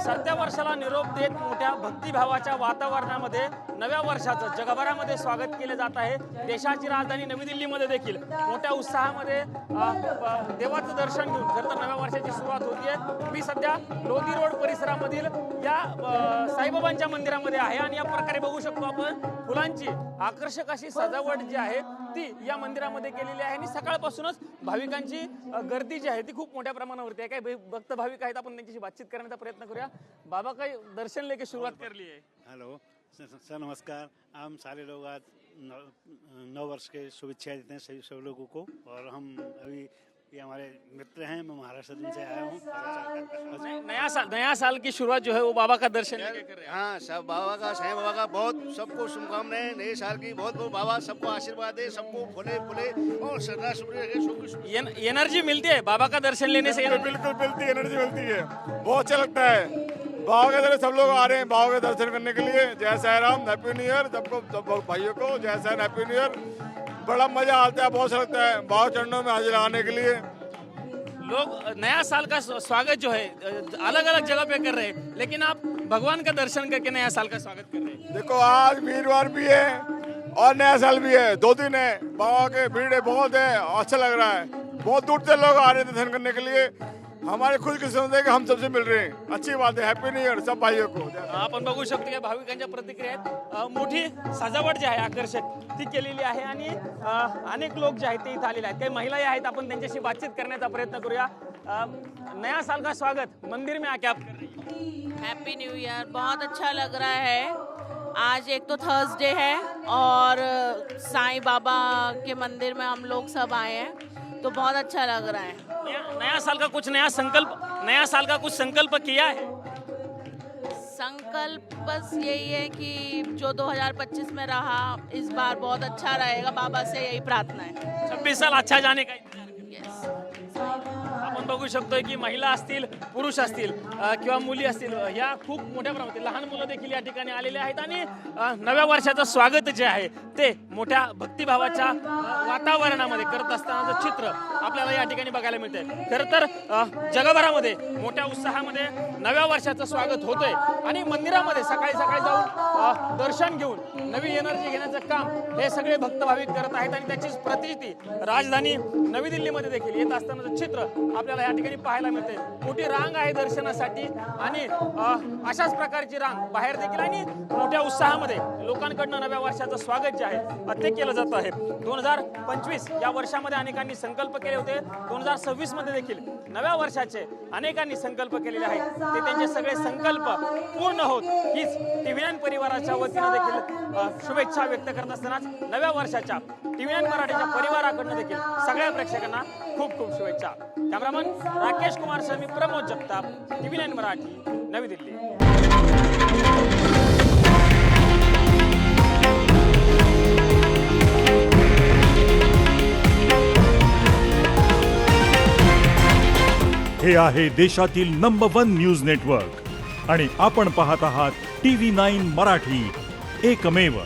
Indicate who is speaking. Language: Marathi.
Speaker 1: सध्या वर्षाला निरोप देत मोठ्या भक्तिभावाच्या वातावरणामध्ये नव्या वर्षाचं जगभरामध्ये स्वागत केले जात आहे। देशाची राजधानी नवी दिल्लीमध्ये देखील मोठ्या उत्साहामध्ये देवाचं दर्शन घेऊन खरं तर नव्या वर्षाची सुरुवात होतीये। मी सध्या लोधी रोड परिसरामधील या साईबाबांच्या मंदिरामध्ये आहे आणि या प्रकारे बघू शकतो आपण फुलांची आकर्षक अशी सजावट जी आहे ती या मंदिरामध्ये केलेली आहे आणि सकाळपासूनच भाविकांची गर्दी जी आहे ती खूप मोठ्या प्रमाणावरती आहे। काही भक्त भाविक आहेत, आपण त्यांच्याशी बातचीत करण्याचा प्रयत्न करूया। बाबा काही दर्शन लेके शुरुआत कर ली है।
Speaker 2: हेलो सर, नमस्कार। हम सारे लोग आज नव वर्ष के शुभेच्छा देते हैं सभी सब लोगों को। और हम अभी ये हमारे मित्र हैं, मैं महाराष्ट्र से आया हूँ।
Speaker 1: नया साल की शुरुआत जो है वो बाबा का दर्शन लेके कर रहे हैं।
Speaker 3: हाँ, सब बाबा का, साईं बाबा का बहुत सबको शुभकामनाएं। नए साल की बहुत बहुत बाबा सबको आशीर्वाद दे, सबको फुले फुले और सदा शुक्र
Speaker 1: एनर्जी मिलती है बाबा का दर्शन लेने से।
Speaker 4: बिल्कुल मिलती, एनर्जी मिलती है, बहुत अच्छा लगता है। बाबा के दर्शन सब लोग आ रहे हैं बाबा के दर्शन करने के लिए। जय Sai Ram, happy new year सबको, सब भाइयों को जय साई, हैप्पी न्यू ईयर। बड़ा मजा आता है, बहुत अच्छा लगता है बाबा चरणों में हाजिर लगाने के लिए।
Speaker 1: लोग नया साल का स्वागत जो है अलग अलग जगह पे कर रहे हैं, लेकिन आप भगवान का दर्शन करके नया साल का स्वागत कर रहे हैं।
Speaker 4: देखो आज वीरवार भी है और नया साल भी है, 2 दिन है। बाबा के भीड़ बहुत है, अच्छा लग रहा है। बहुत दूर से लोग आ रहे हैं दर्शन करने के लिए। हमारे खुशकिस्मत है कि हम सबसे मिल रहे हैं, अच्छी बात है। हैप्पी न्यू ईयर सब भाइयों को।
Speaker 1: आपण बघू शकतो की भाविकांच्या प्रतिक्रिया मोठी सजावट जी आहे आकर्षक ती केलेली आहे आणि अनेक लोक जे आहेत ते इथे आलेले आहेत। काही महिलाही आहेत, आपण त्यांच्याशी बातचीत करण्याचा प्रयत्न करूया। नया साल का स्वागत मंदिर में आके आप कर रही हैं।
Speaker 5: हैप्पी न्यू ईयर, बहुत अच्छा लग रहा है। आज एक तो थर्सडे है और साईं बाबा के मंदिर में हम लोग सब आए हैं, तो बहुत अच्छा लग रहा है।
Speaker 1: नया साल का कुछ नया संकल्प किया है।
Speaker 5: संकल्प बस यही है कि जो 2025 में रहा इस बार बहुत अच्छा रहेगा, बाबा से यही प्रार्थना है।
Speaker 1: 26 साल अच्छा जाने का इंतजार करें।
Speaker 5: यस।
Speaker 1: आपण बघू शकतोय की महिला असतील, पुरुष असतील किंवा मुली असतील, या खूप मोठ्या प्रमाणात लहान मुलं देखील या ठिकाणी आलेले आहेत आणि नव्या वर्षाचं स्वागत जे आहे ते मोठ्या भक्तिभावाच्या वातावरणामध्ये करत असतानाचं चित्र आपल्याला या ठिकाणी बघायला मिळतंय। खरं तर जगभरामध्ये मोठ्या उत्साहामध्ये नव्या वर्षाचं स्वागत होतंय आणि मंदिरामध्ये सकाळी सकाळी जाऊन दर्शन घेऊन नवी एनर्जी घेण्याचं काम हे सगळे भक्त भाविक करत आहेत आणि त्याचीच प्रतीती राजधानी नवी दिल्लीमध्ये देखील येत असतानाचं चित्र आपल्याला या ठिकाणी पाहायला मिळते। मोठी रांग आहे दर्शनासाठी आणि अशाच प्रकारची रांग बाहेर देखील आणि मोठ्या उत्साहामध्ये लोकांकडनं नव्या वर्षाचं स्वागत जे आहे ते केलं जात आहे। 2025 या वर्षामध्ये अनेकांनी संकल्प केले होते, 2026 मध्ये देखील नव्या वर्षाचे अनेकांनी संकल्प केलेले आहेत, ते त्यांचे सगळे संकल्प पूर्ण होत हीच TV9 परिवाराच्या वतीनं देखील शुभेच्छा व्यक्त करत असतानाच नव्या वर्षाच्या TV9 मराठीच्या परिवाराकडनं देखील सगळ्या प्रेक्षकांना खूप खूप शुभेच्छा। कॅमेरामन राकेश कुमार सह मी प्रमोद जगताप, TV9 मराठी, नवी दिल्ली।
Speaker 6: हे आहे देशातील नंबर 1 न्यूज नेटवर्क आणि आपण पाहत आहात TV9 मराठी, एकमेव।